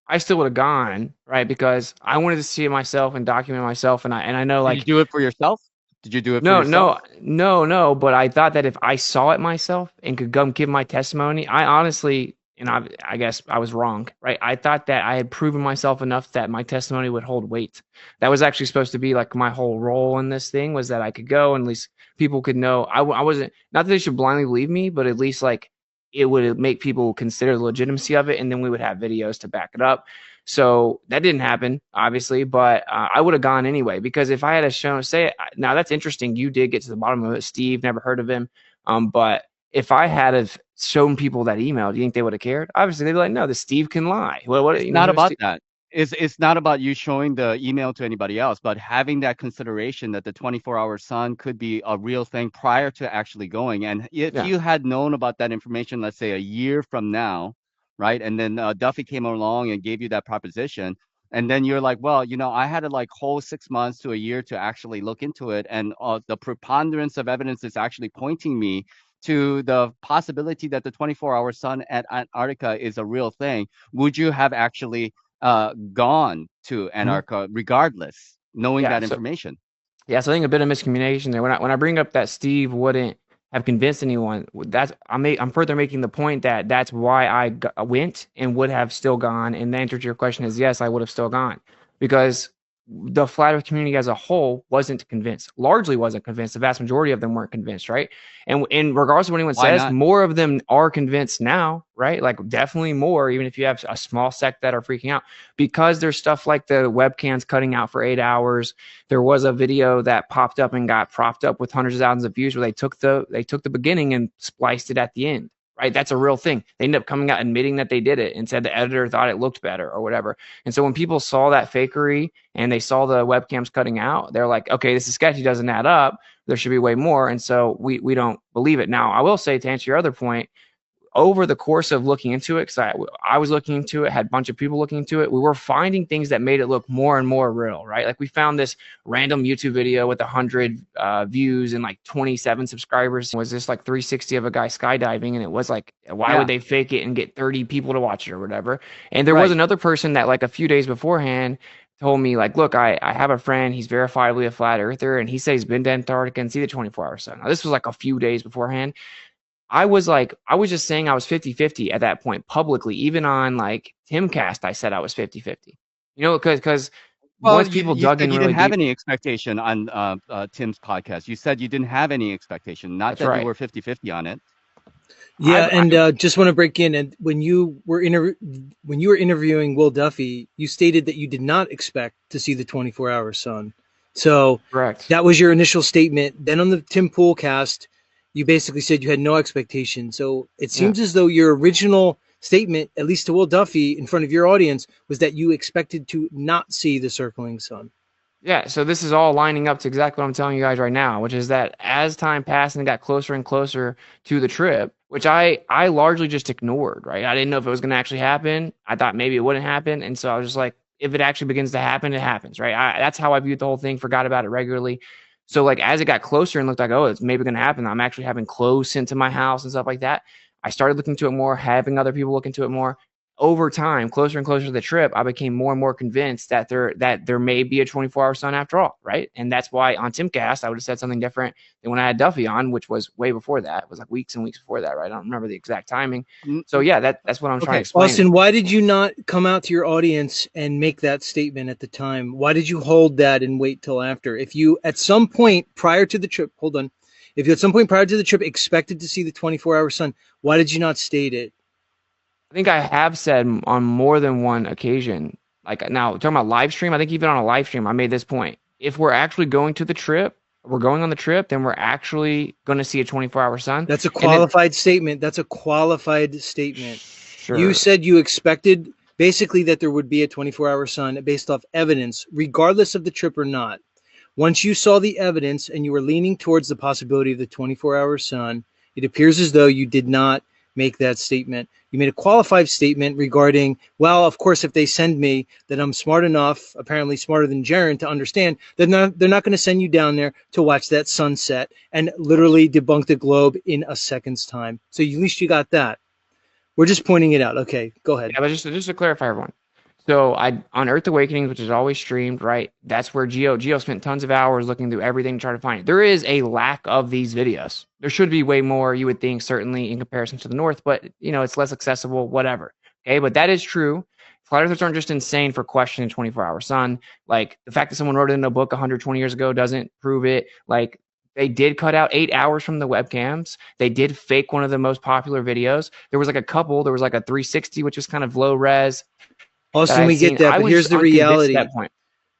I still would have gone, right? Because I wanted to see it myself and document myself, and I know Did you like do it for yourself? Did you do it for no, yourself? no. But I thought that if I saw it myself and could come give my testimony, I honestly, and I guess I was wrong, right? I thought that I had proven myself enough that my testimony would hold weight. That was actually supposed to be like my whole role in this thing was that I could go and at least people could know I wasn't, not that they should blindly believe me, but at least like it would make people consider the legitimacy of it, and then we would have videos to back it up. So that didn't happen, obviously, but I would have gone anyway because if I had a shown, say, now that's interesting. You did get to the bottom of it. Steve, never heard of him. But if I had have shown people that email, do you think they would have cared? Obviously, they'd be like, no, the Steve can lie. Well, what, It's you know, not who's about Steve? that. It's not about you showing the email to anybody else, but having that consideration that the 24-hour sun could be a real thing prior to actually going. And if Yeah. you had known about that information, let's say a year from now, right? And then Duffy came along and gave you that proposition, and then you're like, well, I had a like whole 6 months to a year to actually look into it, and the preponderance of evidence is actually pointing me to the possibility that the 24-hour sun at Antarctica is a real thing. Would you have actually gone to Mhm. Antarctica regardless, knowing Yeah. that So information? yeah, so I think a bit of miscommunication there. When I bring up that Steve wouldn't have convinced anyone, that's I'm further making the point that that's why went and would have still gone. And the answer to your question is yes, I would have still gone because the flat Earth community as a whole wasn't convinced. Largely wasn't convinced. The vast majority of them weren't convinced, right? And regardless of what anyone Why says, not? more of them are convinced now, right? Like definitely more, even if you have a small sect that are freaking out because there's stuff like the webcams cutting out for 8 hours. There was a video that popped up and got propped up with hundreds of thousands of views where they took the beginning and spliced it at the end. Right, that's a real thing. They ended up coming out admitting that they did it and said the editor thought it looked better or whatever. And so when people saw that fakery and they saw the webcams cutting out, they're like, okay, this is sketchy, doesn't add up. There should be way more. And so we don't believe it. Now, I will say to answer your other point, over the course of looking into it, because I was looking into it, had a bunch of people looking into it, we were finding things that made it look more and more real, right? Like we found this random YouTube video with 100 views and like 27 subscribers. It was this like 360 of a guy skydiving, and it was like, why would they fake it and get 30 people to watch it or whatever? And there was another person that like a few days beforehand told me like, look, I have a friend, he's verifiably a flat earther, and he says he's been to Antarctica and see the 24-hour sun. Now, this was like a few days beforehand. I was just saying I was 50-50 at that point publicly. Even on like Timcast, I said I was 50-50. You know, because once people dug in, you really didn't have deep, any expectation on Tim's podcast. You said you didn't have any expectation, not that you were 50-50 on it. Yeah, and just want to break in. And when you were interviewing Will Duffy, you stated that you did not expect to see the 24-hour sun. So correct. That was your initial statement. Then on the Tim Pool cast, you basically said you had no expectation. So it seems as though your original statement, at least to Will Duffy in front of your audience, was that you expected to not see the circling sun. Yeah, so this is all lining up to exactly what I'm telling you guys right now, which is that as time passed and it got closer and closer to the trip, which I largely just ignored, right? I didn't know if it was going to actually happen. I thought maybe it wouldn't happen. And so I was just like, if it actually begins to happen, it happens, right? That's how I viewed the whole thing, forgot about it regularly. So like as it got closer and looked like, oh, it's maybe going to happen, I'm actually having clothes sent to my house and stuff like that. I started looking into it more, having other people look into it more. Over time, closer and closer to the trip, I became more and more convinced that there may be a 24-hour sun after all, right? And that's why on Timcast, I would have said something different than when I had Duffy on, which was way before that. It was like weeks and weeks before that, right? I don't remember the exact timing. So yeah, that's what I'm trying to explain. Austin, why did you not come out to your audience and make that statement at the time? Why did you hold that and wait till after? If you at some point prior to the trip, if you at some point prior to the trip expected to see the 24-hour sun, why did you not state it? I think I have said on more than one occasion, like now talking about live stream, I think even on a live stream, I made this point. If we're actually going to the trip, we're going on the trip, then we're actually going to see a 24-hour sun. That's a qualified statement. That's a qualified statement. Sure. You said you expected basically that there would be a 24-hour sun based off evidence, regardless of the trip or not. Once you saw the evidence and you were leaning towards the possibility of the 24-hour sun, it appears as though you did not make that statement. You made a qualified statement regarding, well, of course, if they send me, that I'm smart enough, apparently smarter than Jiren, to understand that they're not going to send you down there to watch that sunset and literally debunk the globe in a second's time. So at least you got that. We're just pointing it out. Okay, go ahead. Yeah, but just to clarify, everyone. So on Earth Awakenings, which is always streamed, right? That's where Geo spent tons of hours looking through everything to try to find it. There is a lack of these videos. There should be way more, you would think, certainly in comparison to the North, but it's less accessible, whatever. Okay, but that is true. Flat Earthers aren't just insane for questioning 24-hour sun. Like the fact that someone wrote it in a book 120 years ago doesn't prove it. Like they did cut out 8 hours from the webcams. They did fake one of the most popular videos. There was like a couple. There was like a 360, which was kind of low res. Austin, we get that, but here's the reality.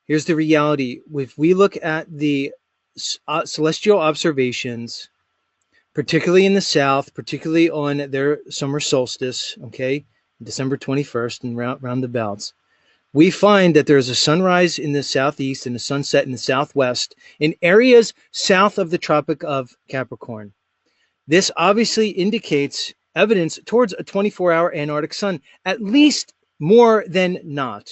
Here's the reality. If we look at the celestial observations, particularly in the south, particularly on their summer solstice, okay, December 21st and roundabouts, we find that there's a sunrise in the southeast and a sunset in the southwest in areas south of the Tropic of Capricorn. This obviously indicates evidence towards a 24-hour Antarctic sun, at least more than not.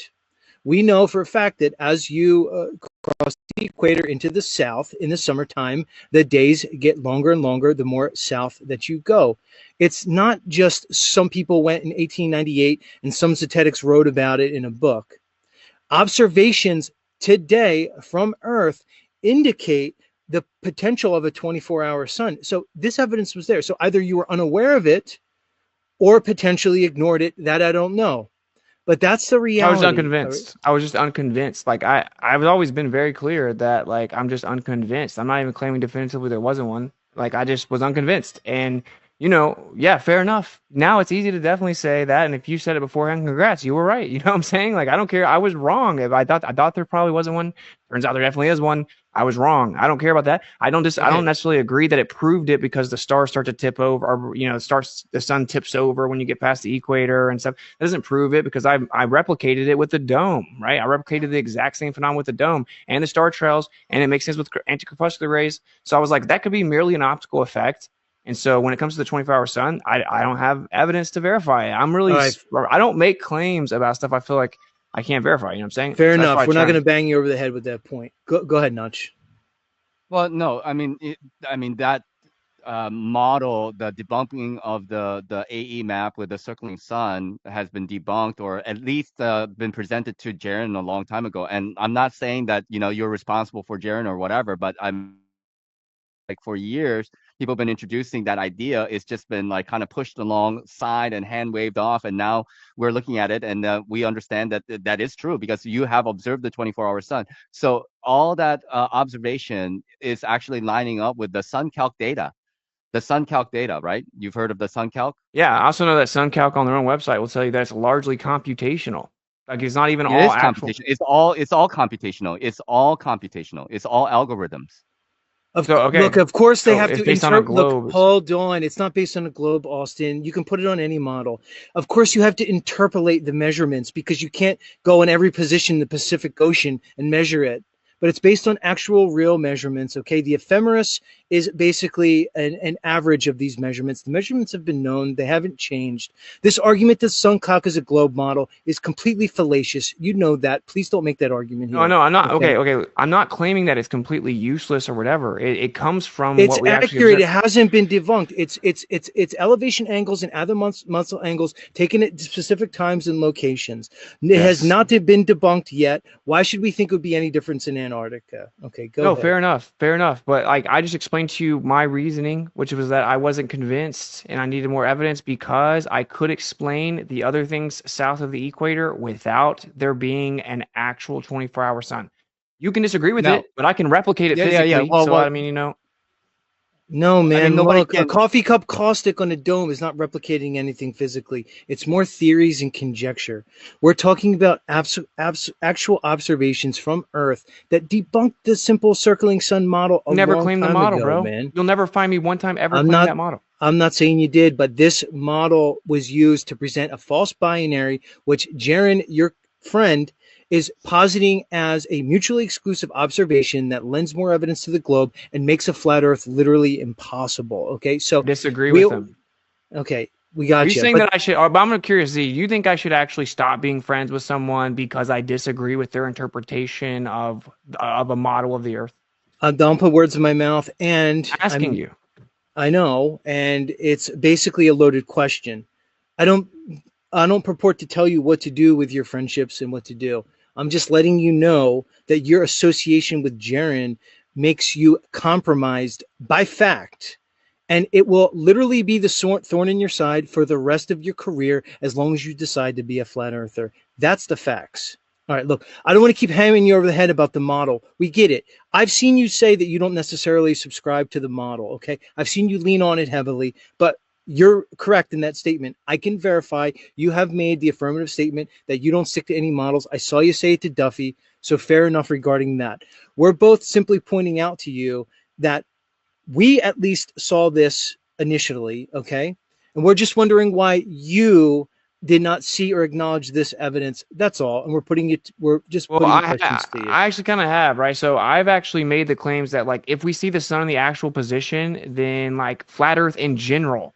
We know for a fact that as you cross the equator into the south in the summertime, the days get longer and longer the more south that you go. It's not just some people went in 1898 and some statistics wrote about it in a book. Observations today from Earth indicate the potential of a 24-hour sun. So this evidence was there. So either you were unaware of it or potentially ignored it. That I don't know. But that's the reality. I was unconvinced. I was just unconvinced. Like I've always been very clear that like I'm just unconvinced. I'm not even claiming definitively there wasn't one. Like I just was unconvinced. And yeah, fair enough. Now it's easy to definitely say that. And if you said it beforehand, congrats, you were right. You know what I'm saying? Like I don't care. I was wrong. If I thought there probably wasn't one. Turns out there definitely is one. I was wrong. I don't care about that. I don't necessarily agree that it proved it because the stars start to tip over, or the sun tips over when you get past the equator and stuff. That doesn't prove it because I replicated it with the dome, right? I replicated the exact same phenomenon with the dome and the star trails, and it makes sense with anti-crepuscular rays. So I was like, that could be merely an optical effect. And so when it comes to the 24-hour sun, I don't have evidence to verify it. I'm really, All right. I don't make claims about stuff I feel like I can't verify. You know what I'm saying? Fair So that's why enough. I We're not try. going to bang you over the head with that point. Go ahead, Notch. Well, no, I mean, that model, the debunking of the AE map with the circling sun has been debunked, or at least been presented to Jiren a long time ago. And I'm not saying that you're responsible for Jiren or whatever, but I'm like, for years people have been introducing that idea. It's just been like kind of pushed alongside and hand waved off, and now we're looking at it, and we understand that that is true because you have observed the 24-hour sun. So all that observation is actually lining up with the Suncalc data. The Suncalc data, right? You've heard of the Suncalc? Yeah, I also know that Suncalc on their own website will tell you that it's largely computational. Like it's not even It all is actual. computation. It's all computational. It's all computational. It's all algorithms. So Look, okay, of course they so have it's to based on a Look, globe. hold on. It's not based on a globe, Austin. You can put it on any model. Of course, you have to interpolate the measurements because you can't go in every position in the Pacific Ocean and measure it. But it's based on actual real measurements. Okay. The ephemeris is basically an average of these measurements. The measurements have been known, they haven't changed. This argument that Suncalc is a globe model is completely fallacious. You know that. Please don't make that argument No, here. no, I'm not. Okay. Okay. I'm not claiming that it's completely useless or whatever. It comes from It's what we actually accurate. observe. It hasn't been debunked. It's elevation angles and other muscle angles taken at specific times and locations. It has Yes. not been debunked yet. Why should we think it would be any difference in Antarctica? Okay, go No, ahead. fair enough. Fair enough. But like I just explained to you my reasoning, which was that I wasn't convinced and I needed more evidence because I could explain the other things south of the equator without there being an actual 24-hour sun. You can disagree with Now, it, but I can replicate it yeah, yeah, yeah. physically. Well, So well, I mean, No, I mean, man. nobody Look, a can. coffee cup caustic on a dome is not replicating anything physically. It's more theories and conjecture. We're talking about actual observations from Earth that debunked the simple circling sun model a you never long claimed the time model, ago, bro. man. You'll never find me one time ever I'm claiming not that model. I'm not saying you did, but this model was used to present a false binary, which Jiren, your friend, is positing as a mutually exclusive observation that lends more evidence to the globe and makes a flat Earth literally impossible. Okay, I so disagree we with them. we Are you got you, saying but that I should, but I'm curious, Z, you think I should actually stop being friends with someone because I disagree with their interpretation of a model of the Earth? don't put words in my mouth. And Asking you. I know, and it's basically a loaded question. I don't I don't purport to tell you what to do with your friendships and what to do. I'm just letting you know that your association with Jiren makes you compromised by fact. And it will literally be the thorn in your side for the rest of your career as long as you decide to be a flat earther. That's the facts. All right, look, I don't want to keep hammering you over the head about the model. We get it. I've seen you say that you don't necessarily subscribe to the model, okay? I've seen you lean on it heavily, but you're correct in that statement. I can verify you have made the affirmative statement that you don't stick to any models. I saw you say it to Duffy, so fair enough regarding that. We're both simply pointing out to you that we at least saw this initially, okay? And we're just wondering why you did not see or acknowledge this evidence. That's all. And we're just Well, putting questions to you. I actually kind of have, right? So I've actually made the claims that like if we see the sun in the actual position, then like flat Earth in general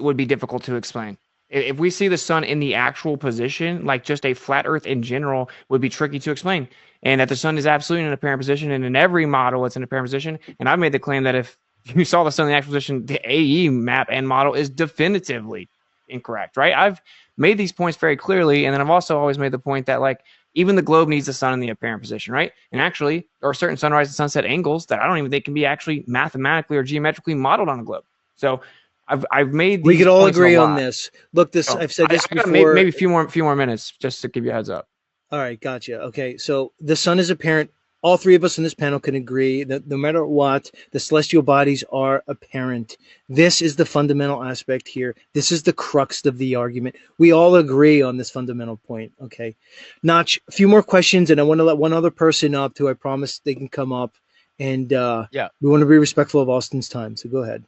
would be difficult to explain. If we see the sun in the actual position, like just a flat Earth in general would be tricky to explain. And that the sun is absolutely in an apparent position, and in every model it's in an apparent position. And I've made the claim that if you saw the sun in the actual position, the AE map and model is definitively incorrect, right? I've made these points very clearly, and then I've also always made the point that like even the globe needs the sun in the apparent position, right? And actually, there are certain sunrise and sunset angles that I don't even think can be actually mathematically or geometrically modeled on a globe. So I've made We these could all points a agree on lot. this. Look, this So I've said this I got before. maybe a few more minutes just to give you a heads up. All right, gotcha. Okay, so the sun is apparent. All three of us in this panel can agree that no matter what, the celestial bodies are apparent. This is the fundamental aspect here. This is the crux of the argument. We all agree on this fundamental point. Okay, Notch, a few more questions, and I want to let one other person up who I promise they can come up, and Yeah, we want to be respectful of Austin's time. So go ahead.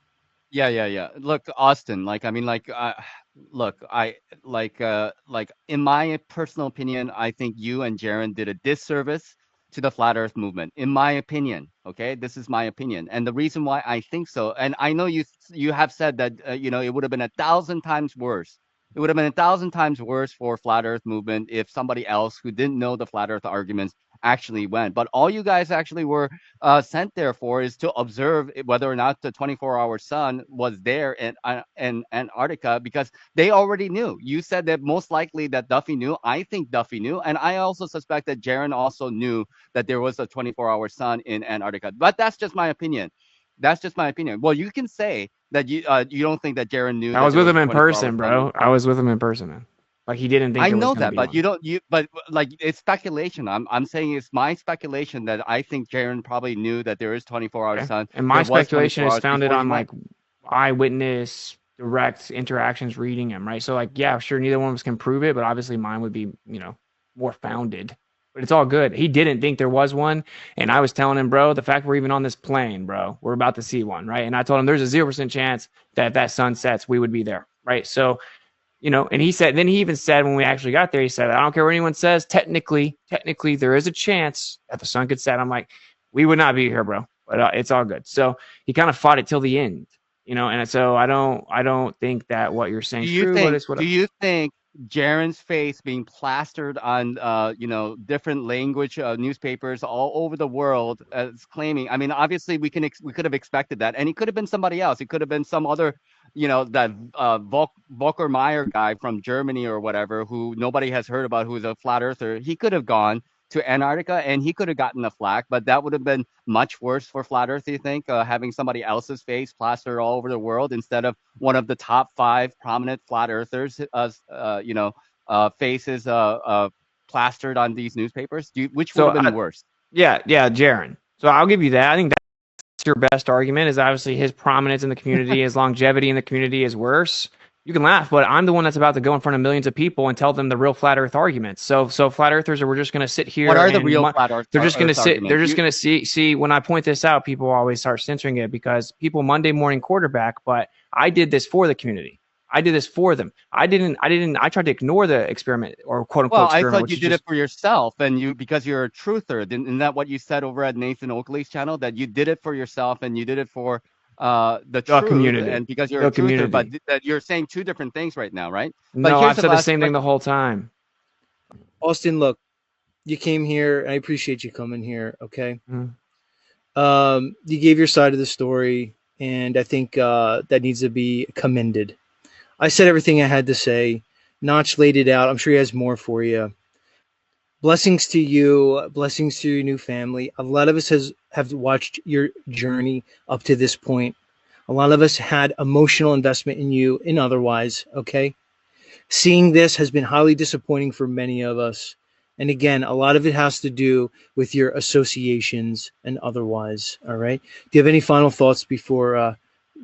yeah, yeah, yeah. Look, Austin, like, I mean, like, look, like in my personal opinion, I think you and Jaron did a disservice to the flat Earth movement, in my opinion. Okay, this is my opinion, and the reason why I think so, and I know you have said that it would have been 1,000 times worse. It would have been 1,000 times worse for flat Earth movement if somebody else who didn't know the flat Earth arguments actually went. But all you guys actually were sent there for is to observe whether or not the 24-hour sun was there in Antarctica, because they already knew. You said that most likely that Duffy knew. I think Duffy knew, and I also suspect that Jiren also knew that there was a 24-hour sun in Antarctica. But that's just my opinion. That's just my opinion. Well, you can say that you don't think that Jiren knew I that was there with was him a in 24-hour person, sun. bro. I was with him in person, man. Like he didn't think I there was know going to that, be but one. you don't. But like it's speculation. I'm saying it's my speculation that I think Jiren probably knew that there is 24-hour Okay. sun. And my There was speculation 24 is hours founded before he on went. like eyewitness direct interactions reading him, right? So like, yeah, sure, neither one of us can prove it, but obviously mine would be, more founded. But it's all good. He didn't think there was one, and I was telling him, bro, the fact we're even on this plane, bro, we're about to see one, right? And I told him there's a 0% chance that if that sun sets, we would be there, right? So, and he said, then he even said when we actually got there, he said, I don't care what anyone says, technically, there is a chance that the sun could set. I'm like, we would not be here, bro, but it's all good. So he kind of fought it till the end, and so I don't think that what you're saying Do is you true, but think? it's Do whatever. you think Jaren's face being plastered on, different language newspapers all over the world as claiming? I mean, obviously we could have expected that, and he could have been somebody else. It could have been some other, that Volker Meyer guy from Germany or whatever, who nobody has heard about, who's a flat earther. He could have gone to Antarctica and he could have gotten a flack, but that would have been much worse for flat Earth. You think having somebody else's face plastered all over the world instead of one of the top 5 prominent flat earthers, faces plastered on these newspapers? Which would So have been worse? yeah, Jiren. So I'll give you that. I think that's your best argument is obviously his prominence in the community, his longevity in the community is worse. You can laugh, but I'm the one that's about to go in front of millions of people and tell them the real flat Earth arguments. So flat Earthers are we're just going to sit here. What are the and real flat they're just going to Earth sit. They're arguments? just going to see. When I point this out, people always start censoring it because people Monday morning quarterback. But I did this for the community. I did this for them. I didn't. I tried to ignore the experiment or quote unquote Well, I experiment, thought which you is did it just for yourself, and because you're a truther. Isn't that what you said over at Nathan Oakley's channel? That you did it for yourself and you did it for the the truth, community. and because you're a The truther, but community. that you're saying two different things right now, right? But No, here's I've the said the last same thing the question. whole time. Austin, look, you came here. I appreciate you coming here. Okay. Mm. You gave your side of the story, and I think that needs to be commended. I said everything I had to say. Notch laid it out. I'm sure he has more for you. Blessings to you. Blessings to your new family. A lot of us have watched your journey up to this point. A lot of us had emotional investment in you and otherwise. Okay. Seeing this has been highly disappointing for many of us. And again, a lot of it has to do with your associations and otherwise. All right. Do you have any final thoughts before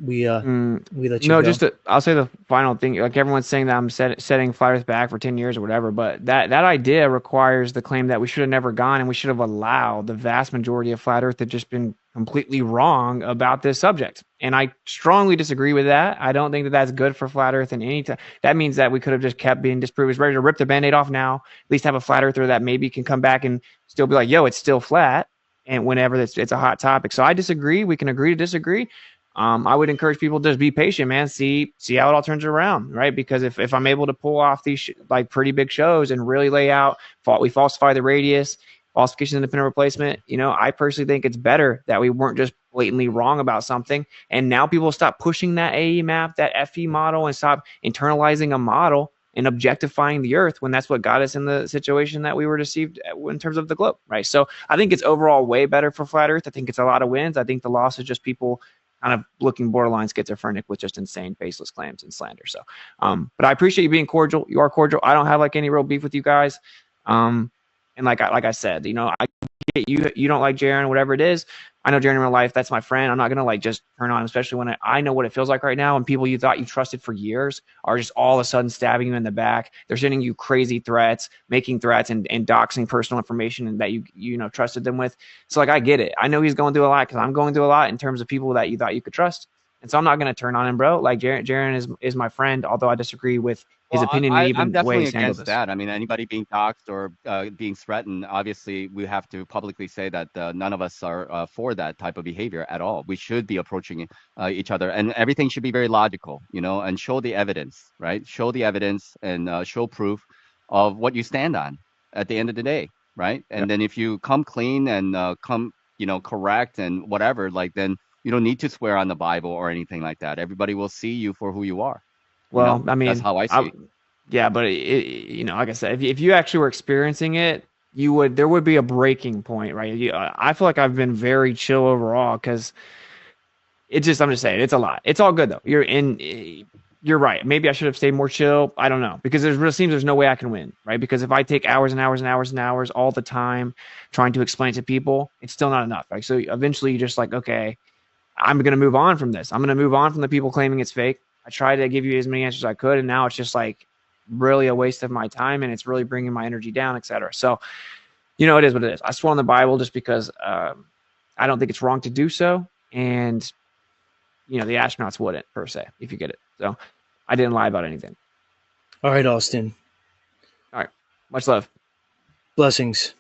we let you No, go? I'll say the final thing. Like everyone's saying that I'm setting flat Earth back for 10 years or whatever, but that idea requires the claim that we should have never gone and we should have allowed the vast majority of flat Earth to just been completely wrong about this subject. And I strongly disagree with that. I don't think that that's good for flat Earth in any time. That means that we could have just kept being disproved. It's ready to rip the Band-Aid off now. At least have a flat earther that maybe can come back and still be like, yo, it's still flat. And whenever it's a hot topic. So I disagree. We can agree to disagree. I would encourage people to just be patient, man. See how it all turns around, right? Because if I'm able to pull off these like pretty big shows and really lay out, we falsify the radius, falsification independent replacement. I personally think it's better that we weren't just blatantly wrong about something, and now people stop pushing that AE map, that FE model, and stop internalizing a model and objectifying the Earth when that's what got us in the situation that we were deceived in terms of the globe, right? So I think it's overall way better for flat Earth. I think it's a lot of wins. I think the loss is just people kind of looking borderline schizophrenic with just insane baseless claims and slander. So, but I appreciate you being cordial. You are cordial. I don't have like any real beef with you guys. And like I said, I get you don't like Jiren, whatever it is. I know Jiren in real life. That's my friend. I'm not going to like just turn on him, especially when I know what it feels like right now. And people you thought you trusted for years are just all of a sudden stabbing you in the back. They're sending you crazy threats, making threats and doxing personal information that you trusted them with. So like, I get it. I know he's going through a lot because I'm going through a lot in terms of people that you thought you could trust. And so I'm not going to turn on him, bro. Like Jiren is my friend, although I disagree with his Well, opinion and I'm even the way definitely he's handled against this. that. I mean, anybody being doxxed or being threatened, obviously, we have to publicly say that none of us are for that type of behavior at all. We should be approaching each other, and everything should be very logical, and show the evidence, right? Show the evidence and show proof of what you stand on at the end of the day, right? Yeah. And then if you come clean and come, correct and whatever, like then you don't need to swear on the Bible or anything like that. Everybody will see you for who you are. Well, I That's mean, how I see it. yeah, but like I said, if you actually were experiencing it, there would be a breaking point, right? I feel like I've been very chill overall because I'm just saying, it's a lot. It's all good though. You're right. Maybe I should have stayed more chill. I don't know because it seems there's no way I can win, right? Because if I take hours and hours and hours and hours all the time trying to explain to people, it's still not enough, right? So eventually, you're just like, okay, I'm going to move on from this. I'm going to move on from the people claiming it's fake. I tried to give you as many answers as I could, and now it's just like really a waste of my time, and it's really bringing my energy down, etc. So, it is what it is. I swore on the Bible just because I don't think it's wrong to do so, and the astronauts wouldn't per se, if you get it. So, I didn't lie about anything. All right, Austin. All right, much love. Blessings.